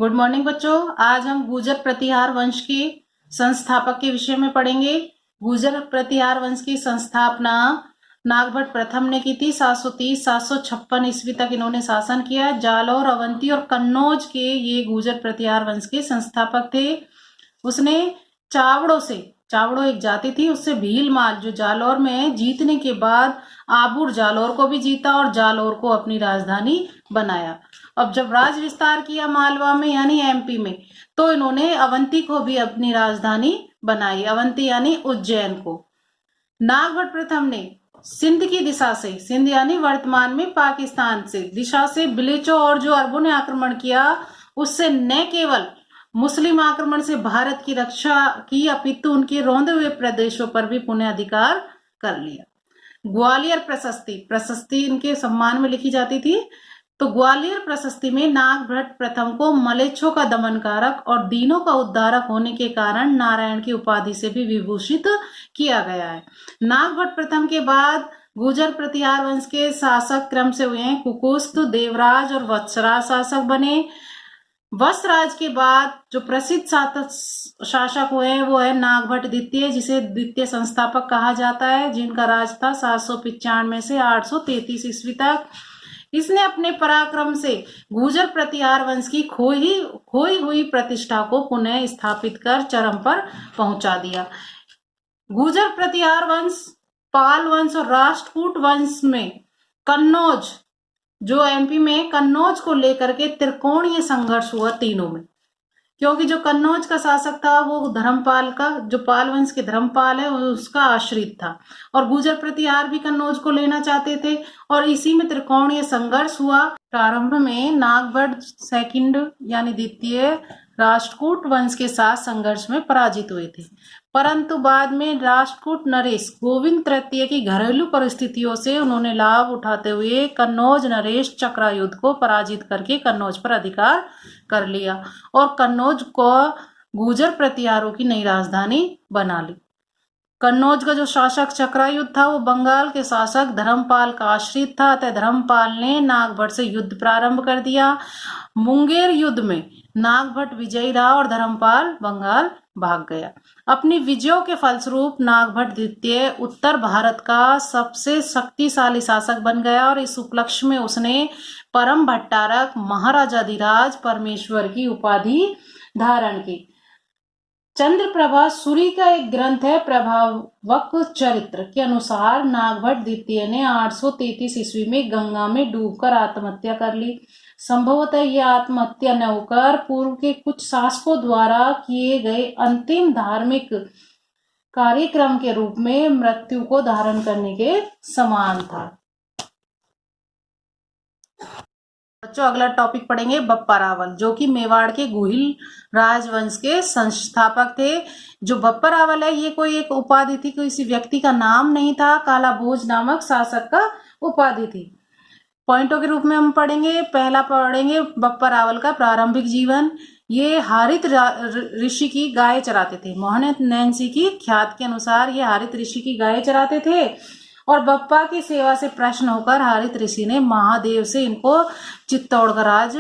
Good morning बच्चों। आज हम गुर्जर प्रतिहार वंश के संस्थापक के विषय में पढ़ेंगे। गुर्जर प्रतिहार वंश की संस्थापना नागभट्ट प्रथम ने की थी। 730-756 ईस्वी तक इन्होंने शासन किया। जालौर, अवंती और कन्नौज के ये गुर्जर प्रतिहार वंश के संस्थापक थे। उसने चावड़ों एक जाति थी, उससे भीलमाल जो जालौर में है जीतने के बाद आबुर जालौर को भी जीता और जालौर को अपनी राजधानी बनाया। अब जब राज विस्तार किया मालवा में यानी एमपी में, तो इन्होंने अवंती को भी अपनी राजधानी बनाई, अवंती यानी उज्जैन को। नागभट्ट प्रथम ने सिंध की दिशा से, सिंध यानी वर्तमान में पाकिस्तान से दिशा से बलूचों और जो अरबों ने आक्रमण किया उससे न केवल मुस्लिम आक्रमण से भारत की रक्षा की, अपितु उनके रौंदे हुए प्रदेशों पर भी पुनः अधिकार कर लिया। ग्वालियर प्रशस्ति इनके सम्मान में लिखी जाती थी। तो ग्वालियर प्रशस्ति में नागभट्ट प्रथम को मलेच्छों का दमनकारक और दीनों का उद्धारक होने के कारण नारायण की उपाधि से भी विभूषित किया गया है। नागभट्ट प्रथम के बाद गुर्जर प्रतिहार वंश के शासक क्रम से हुए हैं कुकुस्त, देवराज और वत्सराज शासक बने। वत्सराज के बाद जो प्रसिद्ध शासक हुए हैं वो है नागभट्ट द्वितीय, जिसे द्वितीय संस्थापक कहा जाता है, जिनका राज था 795 से 833 ईस्वी तक। इसने अपने पराक्रम से गुर्जर प्रतिहार वंश की खोई हुई प्रतिष्ठा को पुनः स्थापित कर चरम पर पहुंचा दिया। गुर्जर प्रतिहार वंश, पाल वंश और राष्ट्रकूट वंश में कन्नौज, जो एमपी में कन्नौज को लेकर के त्रिकोणीय संघर्ष हुआ तीनों में, क्योंकि जो कन्नौज का शासक था वो धर्मपाल का, जो पाल वंश के धर्मपाल है उसका आश्रित था और गुर्जर प्रतिहार भी कन्नौज को लेना चाहते थे और इसी में त्रिकोणीय संघर्ष हुआ। प्रारंभ में नागभट्ट सेकंड यानी द्वितीय राष्ट्रकूट वंश के साथ संघर्ष में पराजित हुए थे, परंतु बाद में राष्ट्रकूट नरेश गोविंद तृतीय की घरेलू परिस्थितियों से उन्होंने लाभ उठाते हुए कन्नौज नरेश चक्रा युद्ध को पराजित करके कन्नौज पर अधिकार कर लिया और कन्नौज को गुर्जर प्रतिहारों की नई राजधानी बना ली। कन्नौज का जो शासक चक्रायुद्ध था वो बंगाल के शासक धर्मपाल का आश्रित था, अतः धर्मपाल ने नागभट्ट से युद्ध प्रारंभ कर दिया। मुंगेर युद्ध में नागभट्ट विजयी रहा और धर्मपाल बंगाल भाग गया। अपनी विजयों के फलस्वरूप नागभट्ट द्वितीय उत्तर भारत का सबसे शक्तिशाली शासक बन गया और इस उपलक्ष्य में उसने परम भट्टारक महाराजाधिराज परमेश्वर की उपाधि धारण की। चंद्रप्रभा सूरी का एक ग्रंथ है प्रभावक चरित्र के अनुसार नागभट्ट द्वितीय ने 833 ईस्वी में गंगा में डूबकर आत्महत्या कर ली। संभवतः यह आत्महत्या न होकर पूर्व के कुछ शासकों द्वारा किए गए अंतिम धार्मिक कार्यक्रम के रूप में मृत्यु को धारण करने के समान था। बच्चों अगला टॉपिक पढ़ेंगे बप्पा रावल, जो कि मेवाड़ के गुहिल राजवंश के संस्थापक थे। जो बप्पा रावल है ये कोई एक उपाधि थी, किसी व्यक्ति का नाम नहीं था। काला भोज नामक शासक का उपाधि थी। पॉइंटों के रूप में हम पढ़ेंगे। पहला पढ़ेंगे बप्पा रावल का प्रारंभिक जीवन। ये हारित ऋषि की गाय चराते थे। मोहन नैन्सी की ख्यात के अनुसार ये हारित ऋषि की गाय चराते थे और बप्पा की सेवा से प्रश्न होकर हारित ऋषि ने महादेव से इनको चित्तौड़ का राज,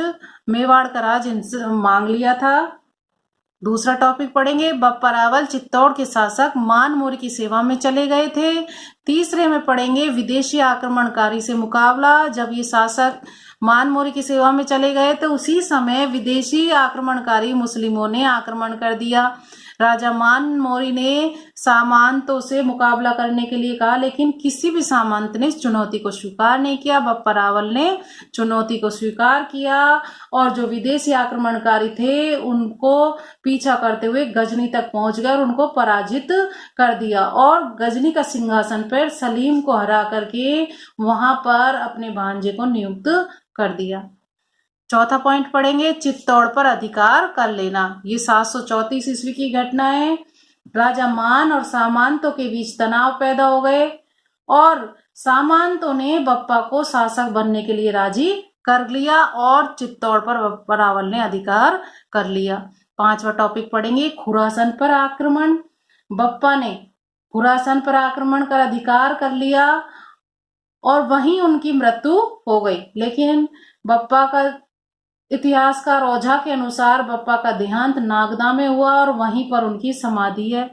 मेवाड़ का राज इनसे मांग लिया था। दूसरा टॉपिक पढ़ेंगे बप्पा रावल चित्तौड़ के शासक मानमोरी की सेवा में चले गए थे। तीसरे में पढ़ेंगे विदेशी आक्रमणकारी से मुकाबला। जब ये शासक मानमोरी की सेवा में चले गए तो उसी समय विदेशी आक्रमणकारी मुस्लिमों ने आक्रमण कर दिया। राजा मानमोरी ने सामंतों से मुकाबला करने के लिए कहा, लेकिन किसी भी सामंत ने इस चुनौती को स्वीकार नहीं किया। बप्पा रावल ने चुनौती को स्वीकार किया और जो विदेशी आक्रमणकारी थे उनको पीछा करते हुए गजनी तक पहुंच गए और उनको पराजित कर दिया और गजनी का सिंहासन पर सलीम को हरा करके वहां पर अपने भांजे को नियुक्त कर दिया। चौथा पॉइंट पढ़ेंगे चित्तौड़ पर अधिकार कर लेना। ये 734 ईस्वी की घटना है। राजा मान और सामंतों के बीच तनाव पैदा हो गए और सामंतों ने बप्पा को शासक बनने के लिए राजी कर लिया और चित्तौड़ पर बप्पा रावल ने अधिकार कर लिया। पांचवा टॉपिक पढ़ेंगे खुरासन पर आक्रमण। बप्पा ने खुरासन पर आक्रमण कर अधिकार कर लिया और वहीं उनकी मृत्यु हो गई, लेकिन बप्पा का इतिहासकार ओझा के अनुसार बप्पा का देहांत नागदा में हुआ और वहीं पर उनकी समाधि है।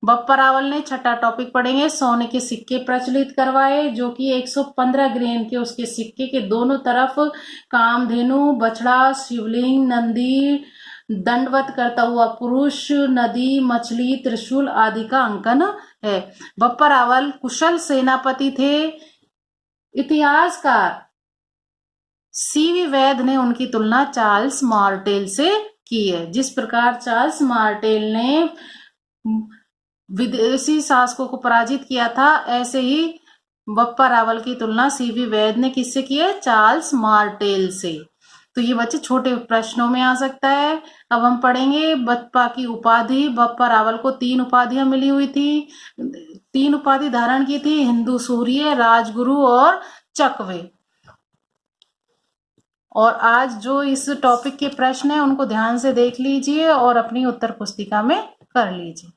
बप्पा रावल ने छठा टॉपिक पढ़ेंगे, सोने के सिक्के प्रचलित करवाए, जो कि 115 ग्रेन के उसके सिक्के के दोनों तरफ कामधेनु, बछड़ा, शिवलिंग, नंदी, दंडवत करता हुआ पुरुष, नदी, मछली, त्रिशूल आदि का अंकन है। बप्पा रावल कुशल सेनापति थे। इतिहासकार सीवी वैद ने उनकी तुलना चार्ल्स मार्टेल से की है। जिस प्रकार चार्ल्स मार्टेल ने विदेशी शासकों को पराजित किया था, ऐसे ही बप्पा रावल की तुलना सीवी वैद ने किससे की है? चार्ल्स मार्टेल से। तो ये बच्चे छोटे प्रश्नों में आ सकता है। अब हम पढ़ेंगे बप्पा की उपाधि। बप्पा रावल को 3 उपाधियां मिली हुई थी, 3 उपाधि धारण की थी, हिंदू सूर्य, राजगुरु और चकवे। और आज जो इस टॉपिक के प्रश्न है उनको ध्यान से देख लीजिए और अपनी उत्तर पुस्तिका में कर लीजिए।